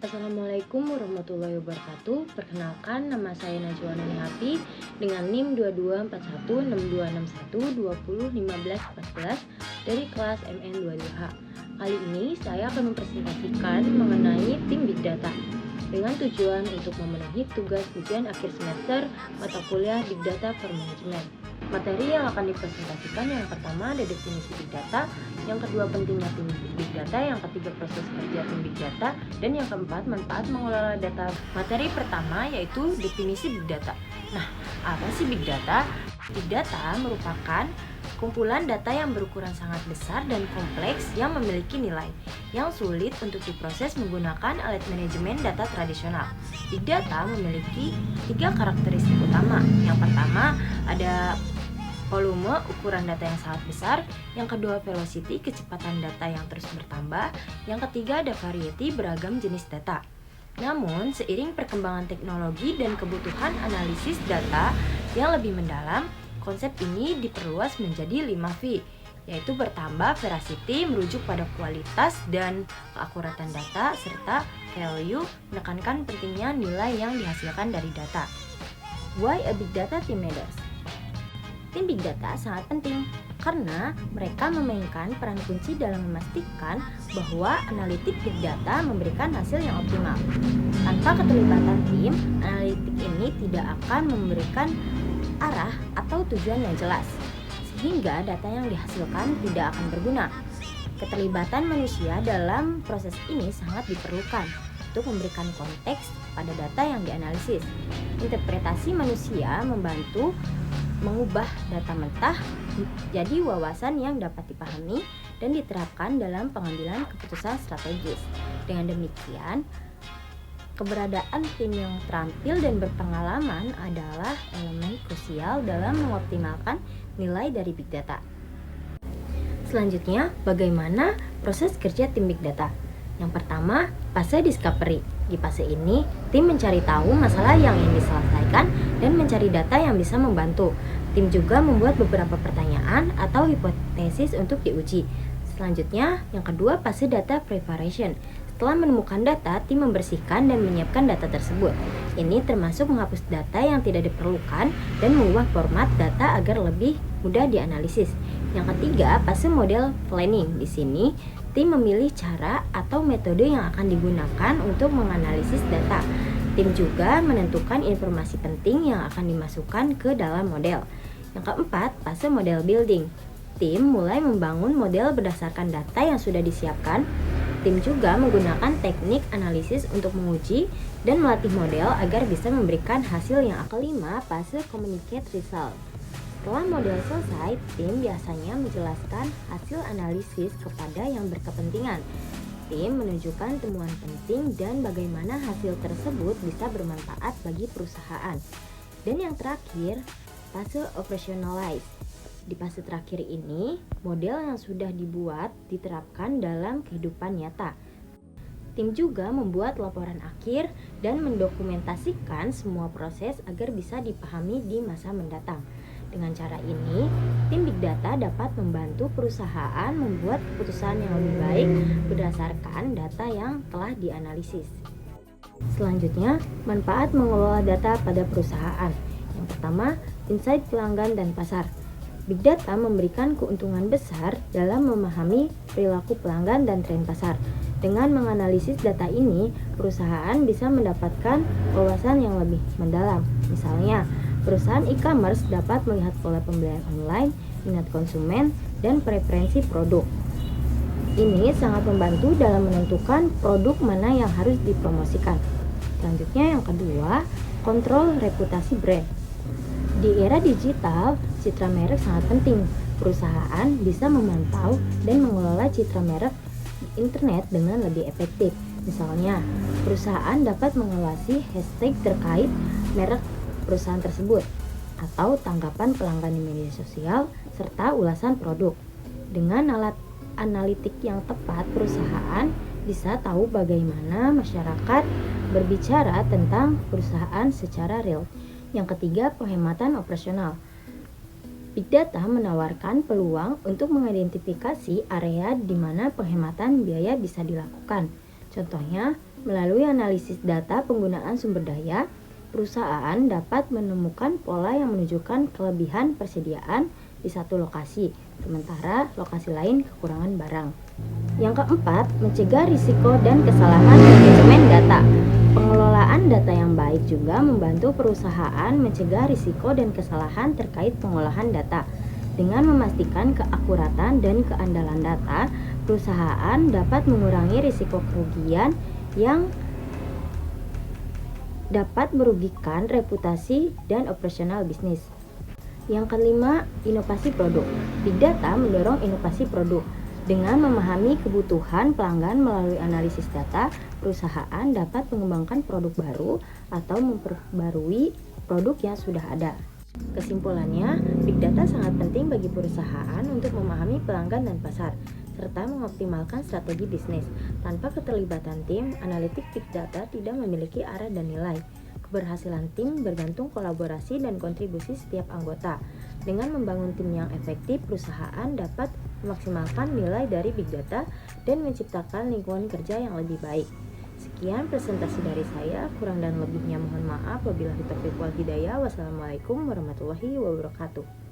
Assalamualaikum warahmatullahi wabarakatuh. Perkenalkan, nama saya Najwa Nani Hafi dengan NIM 22416261201514 dari kelas MN22H. Kali ini saya akan mempresentasikan mengenai tim Big Data dengan tujuan untuk memenuhi tugas ujian akhir semester mata kuliah Big Data for Management. Materi yang akan dipresentasikan yang pertama ada definisi Big Data, yang kedua pentingnya tim Big Data, yang ketiga proses kerja tim Big Data, dan yang keempat manfaat mengelola data. Materi pertama yaitu definisi Big Data. Nah, apa sih Big Data? Big Data merupakan kumpulan data yang berukuran sangat besar dan kompleks yang memiliki nilai yang sulit untuk diproses menggunakan alat manajemen data tradisional. Big Data memiliki 3 karakteristik utama. Yang pertama ada volume, ukuran data yang sangat besar. Yang kedua velocity, kecepatan data yang terus bertambah. Yang ketiga ada variety, beragam jenis data. Namun, seiring perkembangan teknologi dan kebutuhan analisis data yang lebih mendalam, konsep ini diperluas menjadi 5V, yaitu bertambah veracity merujuk pada kualitas dan keakuratan data, serta value menekankan pentingnya nilai yang dihasilkan dari data. Why a Big Data Team matters? Tim Big Data sangat penting karena mereka memainkan peran kunci dalam memastikan bahwa analitik Big Data memberikan hasil yang optimal. Tanpa keterlibatan tim, analitik ini tidak akan memberikan arah atau tujuan yang jelas, sehingga data yang dihasilkan tidak akan berguna. Keterlibatan manusia dalam proses ini sangat diperlukan untuk memberikan konteks pada data yang dianalisis. Interpretasi manusia membantu mengubah data mentah jadi wawasan yang dapat dipahami dan diterapkan dalam pengambilan keputusan strategis. Dengan demikian, keberadaan tim yang terampil dan berpengalaman adalah elemen krusial dalam mengoptimalkan nilai dari Big Data. Selanjutnya, bagaimana proses kerja tim Big Data? Yang pertama, fase discovery. Di fase ini, tim mencari tahu masalah yang ingin diselesaikan dan mencari data yang bisa membantu. Tim juga membuat beberapa pertanyaan atau hipotesis untuk diuji. Selanjutnya, yang kedua, fase data preparation. Setelah menemukan data, tim membersihkan dan menyiapkan data tersebut. Ini termasuk menghapus data yang tidak diperlukan dan mengubah format data agar lebih mudah dianalisis. Yang ketiga, fase model planning. Di sini, tim memilih cara atau metode yang akan digunakan untuk menganalisis data. Tim juga menentukan informasi penting yang akan dimasukkan ke dalam model. Yang keempat, fase model building. Tim mulai membangun model berdasarkan data yang sudah disiapkan. Tim juga menggunakan teknik analisis untuk menguji dan melatih model agar bisa memberikan hasil yang kelima, fase communicate result. Setelah model selesai, tim biasanya menjelaskan hasil analisis kepada yang berkepentingan. Tim menunjukkan temuan penting dan bagaimana hasil tersebut bisa bermanfaat bagi perusahaan. Dan yang terakhir, fase operationalize. Di fase terakhir ini, model yang sudah dibuat diterapkan dalam kehidupan nyata. Tim juga membuat laporan akhir dan mendokumentasikan semua proses agar bisa dipahami di masa mendatang. Dengan cara ini, tim Big Data dapat membantu perusahaan membuat keputusan yang lebih baik berdasarkan data yang telah dianalisis. Selanjutnya, manfaat mengelola data pada perusahaan. Yang pertama, insight pelanggan dan pasar. Big Data memberikan keuntungan besar dalam memahami perilaku pelanggan dan tren pasar. Dengan menganalisis data ini, perusahaan bisa mendapatkan wawasan yang lebih mendalam. Misalnya, perusahaan e-commerce dapat melihat pola pembelian online, minat konsumen, dan preferensi produk. Ini sangat membantu dalam menentukan produk mana yang harus dipromosikan. Selanjutnya yang kedua, kontrol reputasi brand. Di era digital, citra merek sangat penting. Perusahaan bisa memantau dan mengelola citra merek di internet dengan lebih efektif. Misalnya, perusahaan dapat mengawasi hashtag terkait merek perusahaan tersebut atau tanggapan pelanggan di media sosial serta ulasan produk. Dengan alat analitik yang tepat, perusahaan bisa tahu bagaimana masyarakat berbicara tentang perusahaan secara real. Yang ketiga, penghematan operasional. Big Data menawarkan peluang untuk mengidentifikasi area di mana penghematan biaya bisa dilakukan. Contohnya, Melalui analisis data penggunaan sumber daya, perusahaan dapat menemukan pola yang menunjukkan kelebihan persediaan di satu lokasi, sementara lokasi lain kekurangan barang. Yang keempat, mencegah risiko dan kesalahan manajemen data. Pengelolaan data yang baik juga membantu perusahaan mencegah risiko dan kesalahan terkait pengolahan data. Dengan memastikan keakuratan dan keandalan data, perusahaan dapat mengurangi risiko kerugian yang dapat merugikan reputasi dan operasional bisnis. Yang kelima, inovasi produk. Big Data mendorong inovasi produk. Dengan memahami kebutuhan pelanggan melalui analisis data, perusahaan dapat mengembangkan produk baru atau memperbarui produk yang sudah ada. Kesimpulannya, Big Data sangat penting bagi perusahaan untuk memahami pelanggan dan pasar, serta mengoptimalkan strategi bisnis. Tanpa keterlibatan tim, analitik Big Data tidak memiliki arah dan nilai. Keberhasilan tim bergantung kolaborasi dan kontribusi setiap anggota. Dengan membangun tim yang efektif, perusahaan dapat memaksimalkan nilai dari Big Data dan menciptakan lingkungan kerja yang lebih baik. Sekian presentasi dari saya, kurang dan lebihnya mohon maaf. Wabillahi taufiq wal hidayah. Wassalamualaikum warahmatullahi wabarakatuh.